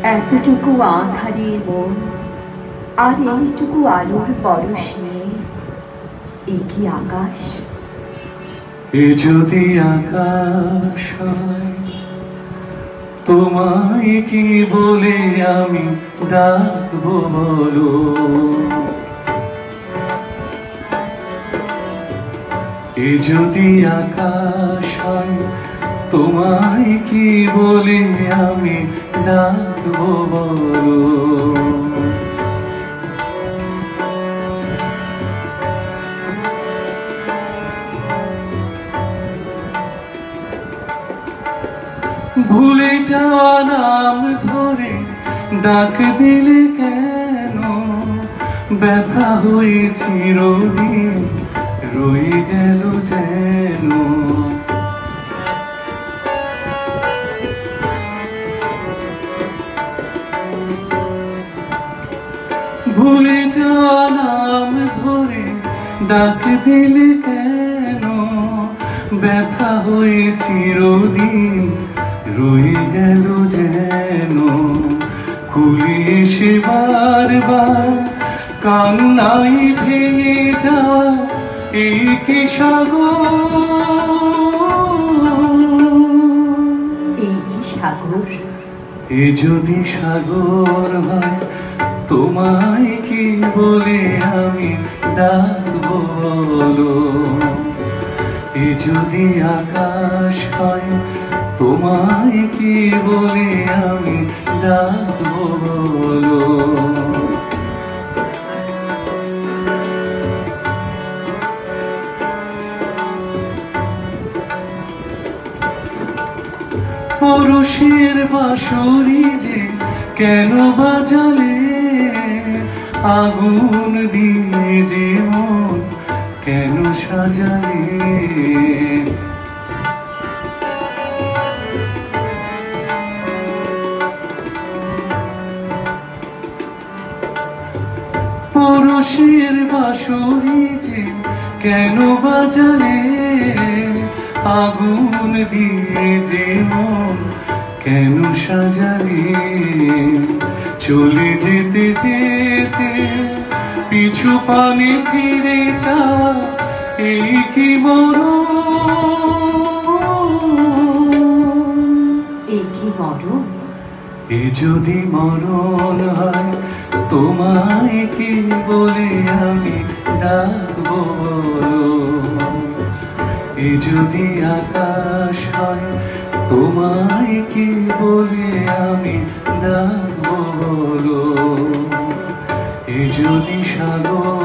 এতটুকু আঁধারে মন আর এইটুকু আলোর পরশ নিয়ে এ কি আকাশ? এ যদি আকাশ হয়, তোমায় কি বলে আমি ডাকবো বলো? এ যদি আকাশ হয়, তোমায় কি বলে আমি ডাকবো বলো? ভুলে যাওয়া নাম ধরে ডাক দিলে কেন? ব্যথা হয়ে চিরদিন রয়ে গেল যেন। ভুলে যাওয়া নাম ধরে ডাক দিলে কেন? ব্যথা হয়ে চিরদিন রয়ে গেল যেন। খুলি এসে বারবার কান্নাই ভেঙে যাওয়া এই কি সাগর? এই কি সাগর? এ যদি সাগর হয়, তোমায় কি বলে আমি ডাকবো বলো? এ যদি আকাশ হয়, তোমায় কি বলে আমি ডাকবো বলো? পরশের বাঁশরি যে কেন বাজালে? আগুন দিয়ে যে মন কেন সাজালে? পরশের বাঁশরি যে কেন বাজালে? আগুন দিয়ে যে মন কেন সাজালে? চলে যেতে যেতে পিছু পানে ফিরে যাওয়া এই কি মরণ? এই কি মরণ? এ যদি মরণ হয়, তোমায় কি বলে আমি ডাকবো বলো? এ যদি আকাশ হয়, তোমায় কি বলে আমি ডাকবো বলো? এ যদি সাগর